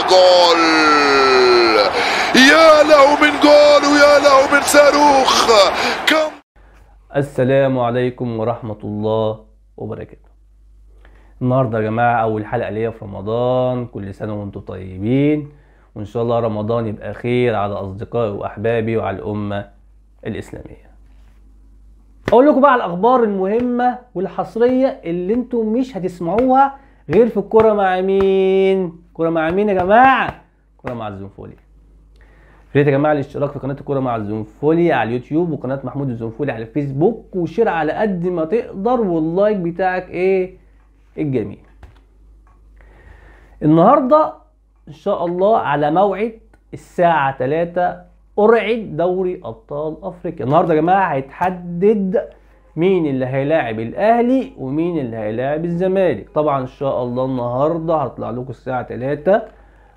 جول. يا له من جول ويا له من صاروخ. السلام عليكم ورحمة الله وبركاته. النهارده يا جماعة أول حلقة ليا في رمضان، كل سنة وانتم طيبين، وإن شاء الله رمضان يبقى خير على أصدقائي وأحبابي وعلى الأمة الإسلامية. أقول لكم بقى على الأخبار المهمة والحصرية اللي انتم مش هتسمعوها غير في الكورة مع مين؟ الكورة مع مين يا جماعة؟ الكورة مع الزنفولي. يا ريت يا جماعه الاشتراك في قناه الكوره مع الزنفولي على اليوتيوب وقناه محمود الزنفولي على الفيسبوك، وشير على قد ما تقدر، واللايك بتاعك الجميل. النهارده ان شاء الله على موعد الساعه 3 قرعه دوري ابطال افريقيا. النهارده يا جماعه هيتحدد مين اللي هيلاعب الاهلي ومين اللي هيلاعب الزمالك. طبعا ان شاء الله النهارده هطلع لكم الساعه 3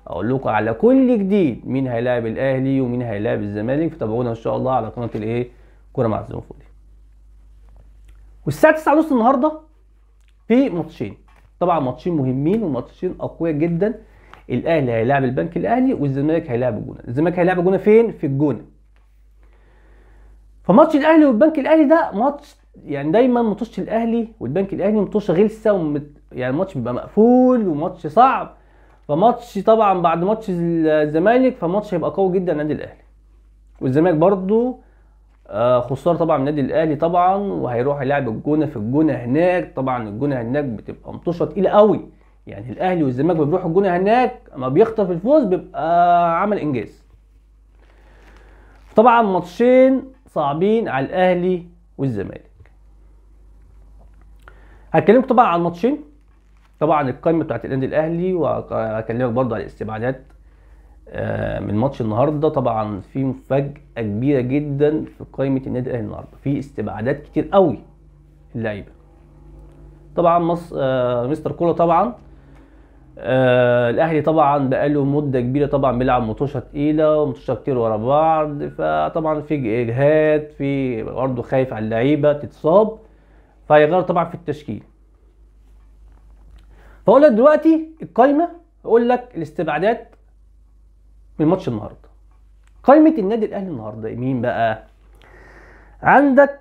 اقول لكم على كل جديد، مين هيلاعب الاهلي ومين هيلاعب الزمالك. فتابعونا ان شاء الله على قناه كوره مع الزنفولي. والساعه 9:30 النهارده في ماتشين، طبعا ماتشين مهمين وماتشين اقوياء جدا. الاهلي هيلاعب البنك الاهلي والزمالك هيلاعب الجونه. الزمالك هيلاعب الجونه فين؟ في الجونه. فماتش الاهلي والبنك الاهلي ده ماتش، يعني دايما ماتش الاهلي والبنك الاهلي ماتش غلسه يعني الماتش بيبقى مقفول وماتش صعب. فماتش طبعا بعد ماتش الزمالك فماتش هيبقى قوي جدا النادي الاهلي. والزمالك برضو خساره طبعا من النادي الاهلي طبعا، وهيروح يلعب الجونه في الجونه هناك. طبعا الجونه هناك بتبقى مطوشه تقيله قوي، يعني الاهلي والزمالك بيروحوا الجونه هناك اما بيخطف الفوز بيبقى عمل انجاز. طبعا ماتشين صعبين على الاهلي والزمالك. هكلمكم طبعا عن الماتشين، طبعا القائمه بتاعت النادي الاهلي، وهكلمك برضو على الاستبعادات من ماتش النهارده. طبعا في مفاجاه كبيره جدا في قائمه النادي الاهلي النهارده، في استبعادات كتير قوي اللعيبه. طبعا مستر كولر طبعا الاهلي طبعا بقاله مده كبيره طبعا بيلعب ماتشات تقيله وماتشات كتير ورا بعض، فطبعا في اجهاد، في برضه خايف على اللعيبه تتصاب، فهيغير طبعا في التشكيل. فاقول لك دلوقتي القايمه، اقول لك الاستبعادات من ماتش النهارده. قائمه النادي الاهلي النهارده مين بقى؟ عندك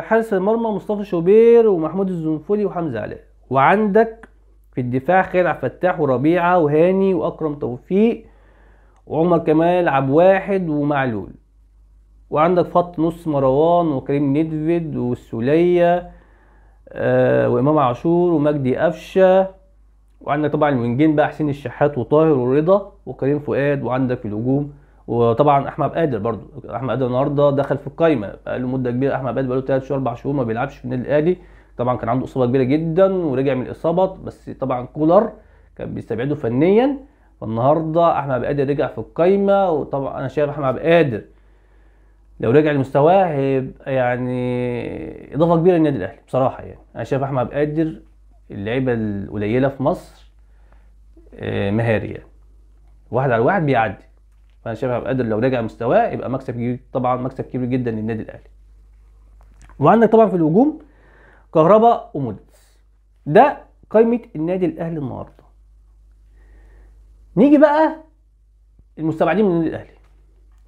حارس المرمى مصطفى شوبير ومحمود الزنفولي وحمزه علاء، وعندك في الدفاع خالد عبد الفتاح وربيعه وهاني واكرم توفيق وعمر كمال عبد واحد ومعلول، وعندك خط نص مروان وكريم ندفد والسوليه وامام عاشور ومجدي قفشه، وعندك طبعا الوينجين بقى حسين الشحات وطاهر ورضا وكريم فؤاد، وعندك في الهجوم وطبعا احمد قادر. برضو احمد قادر النهارده دخل في القايمه، بقاله مده كبيره. احمد قادر بقاله 3 شهور 4 شهور ما بيلعبش في النادي الاهلي، طبعا كان عنده اصابه كبيره جدا ورجع من الاصابه، بس طبعا كولر كان بيستبعده فنيا. فالنهارده احمد قادر رجع في القايمه، وطبعا انا شايف احمد قادر لو رجع لمستواه هيبقى يعني اضافه كبيره للنادي الاهلي بصراحه. يعني انا شايف احمد قادر اللعيبه القليله في مصر مهاري، يعني واحد على واحد بيعدي. فانا شايف احمد قادر لو رجع مستواه يبقى مكسب كبير، طبعا مكسب كبير جدا للنادي الاهلي. وعندك طبعا في الهجوم كهربا وموديس. ده قائمه النادي الاهلي النهارده. نيجي بقى المستبعدين من النادي الاهلي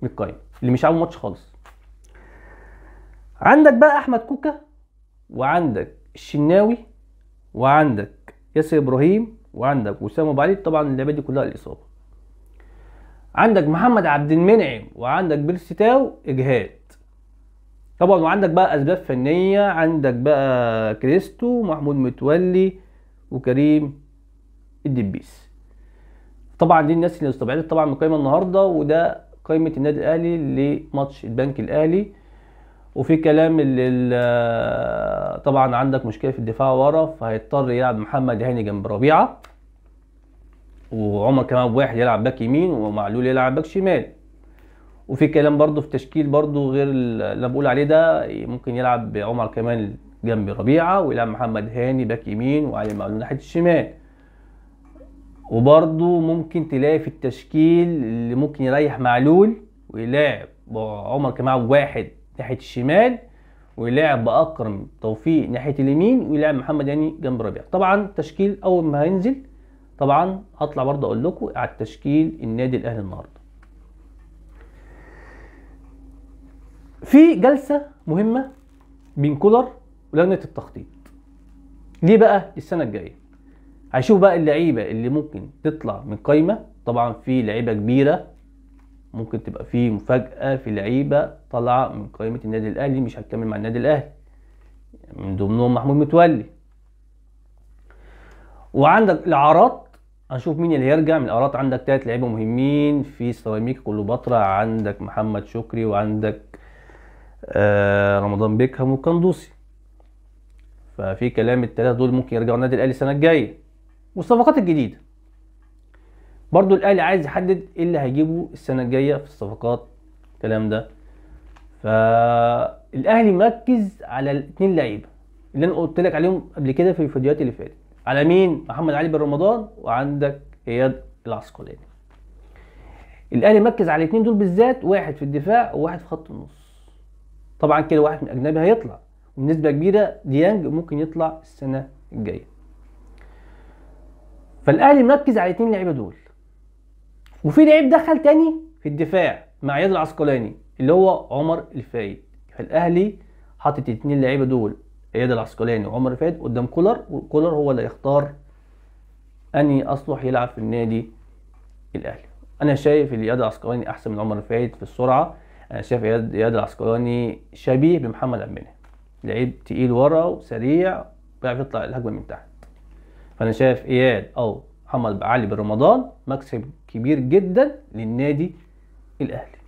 من القائمه اللي مش عامل ماتش خالص. عندك بقى احمد كوكا، وعندك الشناوي، وعندك ياسر ابراهيم، وعندك وسام ابو علي. طبعا اللعيبه دي كلها الاصابه. عندك محمد عبد المنعم وعندك بيرسيتاو اجهاد طبعا، وعندك بقى اسباب فنيه، عندك بقى كريستو ومحمود متولي وكريم الدبيس. طبعا دي الناس اللي استبعدت طبعا من القائمه النهارده، وده قائمه النادي الاهلي لماتش البنك الاهلي. وفي كلام اللي طبعا عندك مشكله في الدفاع ورا، فهيضطر يلعب محمد هاني جنب ربيعه، وعمر كمان واحد يلعب باك يمين ومعلول يلعب باك شمال. وفي كلام برضو في تشكيل برضو غير اللي انا بقول عليه ده، ممكن يلعب عمر كمال جنب ربيعه ويلعب محمد هاني باك يمين وعلي معلول ناحيه الشمال. وبرضو ممكن تلاقي في التشكيل اللي ممكن يريح معلول ويلاعب عمر كمال واحد ناحيه الشمال، ويلعب باكرم توفيق ناحيه اليمين، ويلعب محمد هاني جنب ربيعه. طبعا تشكيل اول ما هينزل طبعا هطلع برضه اقول لكم على التشكيل النادي الاهلي النهارده. في جلسه مهمه بين كولر ولجنه التخطيط. ليه بقى؟ السنه الجايه هيشوف بقى اللعيبه اللي ممكن تطلع من قايمه. طبعا في لعيبه كبيره ممكن تبقى في مفاجاه، في لعيبه طالعه من قائمه النادي الاهلي مش هتكمل مع النادي الاهلي، من ضمنهم محمود متولي. وعندك الاعارات، هنشوف مين اللي هيرجع من الاعارات. عندك 3 لعيبه مهمين في سيراميكا كليوباترا، عندك محمد شكري وعندك رمضان بيكهام والقندوسي. ففي كلام ال3 دول ممكن يرجعوا النادي الاهلي السنه الجايه. والصفقات الجديده برضو الاهلي عايز يحدد ايه اللي هيجيبه السنه الجايه في الصفقات الكلام ده. فالاهلي مركز على ال2 لعيبه اللي انا قلت لك عليهم قبل كده في الفيديوهات اللي فاتت. على مين؟ محمد علي بن رمضان وعندك اياد العسقلاني. الاهلي مركز على ال2 دول بالذات، واحد في الدفاع وواحد في خط النص. طبعا كده واحد من اجنبي هيطلع، وبنسبه كبيره ديانج ممكن يطلع السنه الجايه. فالاهلي مركز على ال2 لعيبه دول. وفي لعيب دخل تاني في الدفاع مع اياد العسقلاني اللي هو عمر الفايد. فالاهلي حاطط ال2 لعيبه دول، اياد العسقلاني وعمر الفايد، قدام كولر، وكولر هو اللي يختار اني اصلح يلعب في النادي الاهلي. انا شايف ان اياد العسقلاني احسن من عمر الفايد في السرعه. انا شايف اياد العسقلاني شبيه بمحمد عبد المنعم، لعيب تقيل ورا وسريع بيعرف يطلع الهجمه من تحت. فانا شايف اياد او محمد علي بن رمضان مكسب كبير جدا للنادي الاهلي.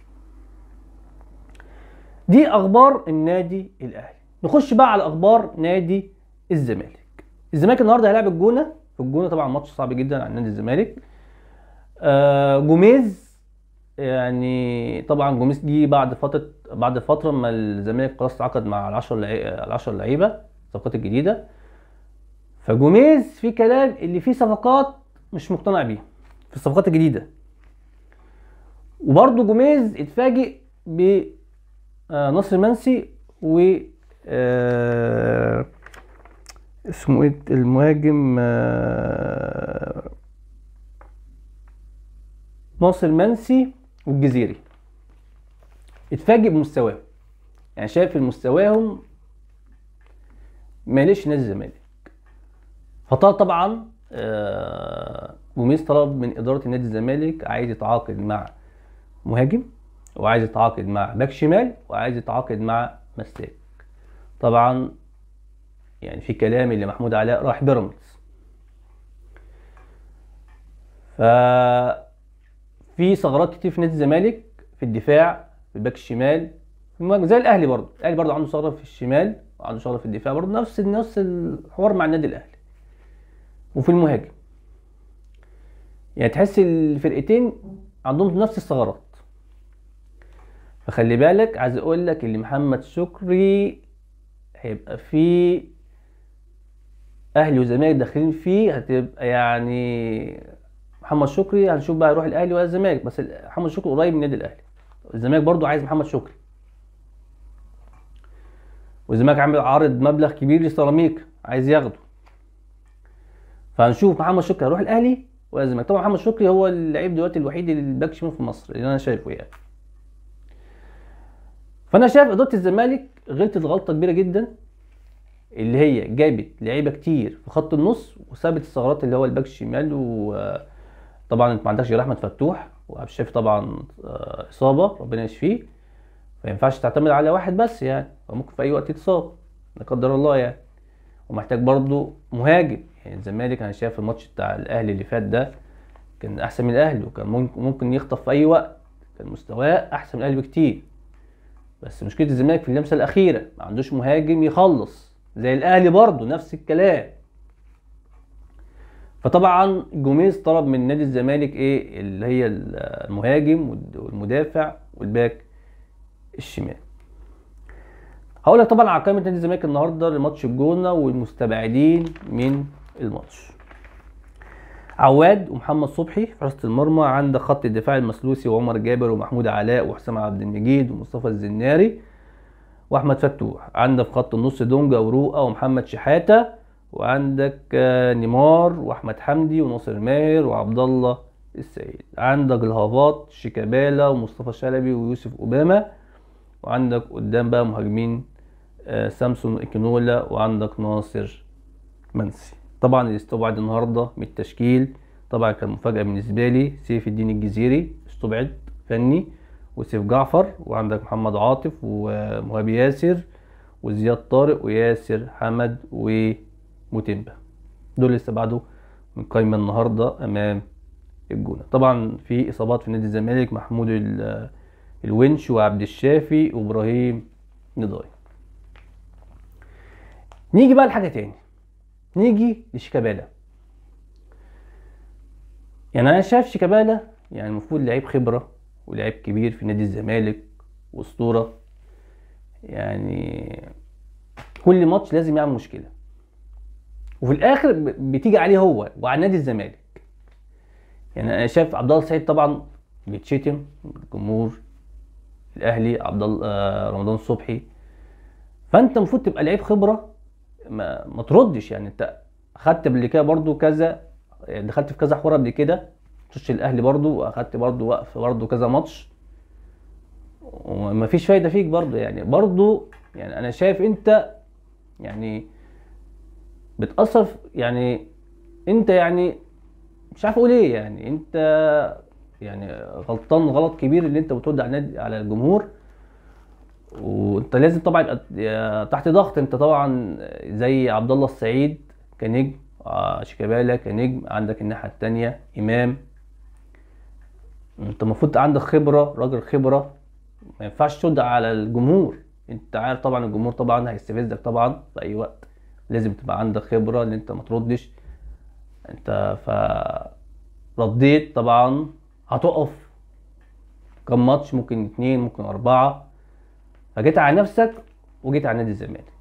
دي اخبار النادي الاهلي. نخش بقى على اخبار نادي الزمالك. الزمالك النهارده هيلاعب الجونه. في الجونه طبعا ماتش صعب جدا على نادي الزمالك. جوميز، يعني طبعا جوميز جه بعد فتره ما الزمالك خلاص تعاقد مع ال10 لعيبه الصفقات الجديده. فجوميز في كلام اللي فيه صفقات مش مقتنع بيها في الصفقات الجديده. وبرده جوميز اتفاجئ ب ناصر منسي و اسمه ايه المهاجم، ناصر منسي والجزيري. اتفاجئ بمستواهم، يعني شايف مستواهم ماليش نادي الزمالك. فطلب طبعا جوميز طلب من اداره النادي الزمالك، عايز يتعاقد مع مهاجم وعايز يتعاقد مع باك شمال وعايز يتعاقد مع مساك. طبعا يعني في كلام اللي محمود علاء راح بيراميدز. في ثغرات كتير في نادي الزمالك في الدفاع، في الباك الشمال، في المهاجم زي الاهلي برضه. الاهلي برضه عنده ثغره في الشمال وعنده ثغره في الدفاع برضه، نفس الحوار مع النادي الاهلي. وفي المهاجم يعني تحس الفرقتين عندهم نفس الثغرات. فخلي بالك، عايز اقول لك اللي محمد شكري هيبقى فيه اهلي وزمالك داخلين فيه، هتبقى يعني محمد شكري هنشوف بقى يروح الاهلي ولا الزمالك. بس محمد شكري قريب من النادي الاهلي. الزمالك برضو عايز محمد شكري، والزمالك عامل عارض مبلغ كبير لسيراميكا عايز ياخده. فهنشوف محمد شكري هيروح الاهلي ولا الزمالك. طبعا محمد شكري هو اللعيب دلوقتي الوحيد اللي الباك شمال في مصر اللي انا شايفه يعني. فانا شايف اداره الزمالك غلطت غلطه كبيره جدا، اللي هي جابت لعيبه كتير في خط النص وسابت الثغرات اللي هو الباك الشمال. وطبعا انت ما عندكش غير احمد فتوح وعبد الشافي طبعا اصابه ربنا يشفيه، ما ينفعش تعتمد على واحد بس يعني، ممكن في اي وقت يتصاب لا قدر الله يعني. ومحتاج برضو مهاجم. يعني الزمالك انا شايف الماتش بتاع الاهلي اللي فات ده كان احسن من الاهلي، وكان ممكن يخطف في اي وقت، كان مستواه احسن من الاهلي بكتير. بس مشكله الزمالك في اللمسه الاخيره ما عندوش مهاجم يخلص، زي الاهلي برضو نفس الكلام. فطبعا جوميز طلب من نادي الزمالك ايه اللي هي المهاجم والمدافع والباك الشمال. هقول لك طبعا على قائمه نادي الزمالك النهارده لماتش الجونه والمستبعدين من الماتش. عواد ومحمد صبحي في حراسه المرمى. عندك خط الدفاع المسلوسي وعمر جابر ومحمود علاء وحسام عبد المجيد ومصطفى الزناري واحمد فتوح. عندك في خط النص دونجا وروقه ومحمد شحاته وعندك نيمار واحمد حمدي وناصر ماهر وعبد الله السعيد. عندك الهافات شيكابالا ومصطفى شلبي ويوسف اوباما. وعندك قدام بقى مهاجمين سامسون ايكينولا وعندك ناصر منسي. طبعا اللي استبعد النهارده من التشكيل طبعا كان مفاجأة بالنسبة لي سيف الدين الجزيري استبعد فني، وسيف جعفر، وعندك محمد عاطف ومهاب ياسر وزياد طارق وياسر حمد وموتيمبا. دول اللي استبعدوا من قائمة النهارده امام الجونة. طبعا في اصابات في نادي الزمالك، محمود الونش وعبد الشافي وابراهيم نضاي. نيجي بقى لحاجة تاني، نيجي لشيكابالا. يعني انا شايف شيكابالا يعني المفروض لعيب خبرة ولعيب كبير في نادي الزمالك واسطورة، يعني كل ماتش لازم يعمل مشكلة وفي الاخر بتيجي عليه هو وعلى نادي الزمالك. يعني انا شايف عبد الله السعيد طبعا بيتشتم الجمهور الاهلي، عبد الله رمضان صبحي، فانت المفروض تبقى لعيب خبرة ما تردش. يعني انت اخدت قبل كده برضو كذا، يعني دخلت في كذا حوار قبل كده ماتش الاهلي برضو، واخدت برضو وقف برضو كذا ماتش ومفيش فايده فيك برضو. يعني برضو يعني انا شايف انت يعني بتأثر يعني انت يعني مش عارف اقول ايه، يعني انت يعني غلطان غلط كبير اللي انت بترد على النادي على الجمهور. وانت لازم طبعا يبقى تحت ضغط. انت طبعا زي عبد الله السعيد كنجم، شيكابالا كنجم، عندك الناحيه التانيه امام. انت المفروض عندك خبره، راجل خبره، ما ينفعش ترد على الجمهور. انت عارف طبعا الجمهور طبعا هيستفزك طبعا في اي وقت، لازم تبقى عندك خبره ان انت ما تردش. انت رديت طبعا هتقف كم ماتش، ممكن 2 ممكن 4، فجيت على نفسك وجيت على نادي الزمالك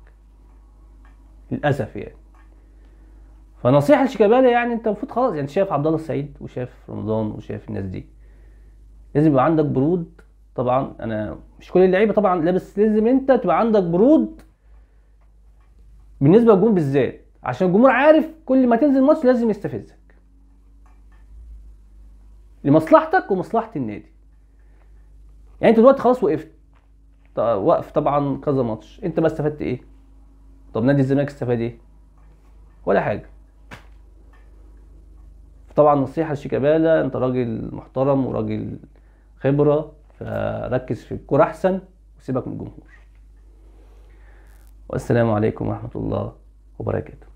للاسف يعني. فنصيحه لشيكابالا، يعني انت المفروض خلاص، يعني شايف عبد الله السعيد وشايف رمضان وشايف الناس دي، لازم يبقى عندك برود. طبعا انا مش كل اللعيبه طبعا لا، بس لازم انت تبقى عندك برود بالنسبه للجمهور بالذات، عشان الجمهور عارف كل ما تنزل ماتش لازم يستفزك لمصلحتك ومصلحه النادي. يعني انت دلوقتي خلاص وقفت، وقف طبعا كذا ماتش، انت بقى استفدت ايه؟ طب نادي الزمالك استفاد ايه؟ ولا حاجه. طبعا نصيحه لشيكابالا، انت راجل محترم وراجل خبره، فركز في الكوره احسن وسيبك من الجمهور. والسلام عليكم ورحمه الله وبركاته.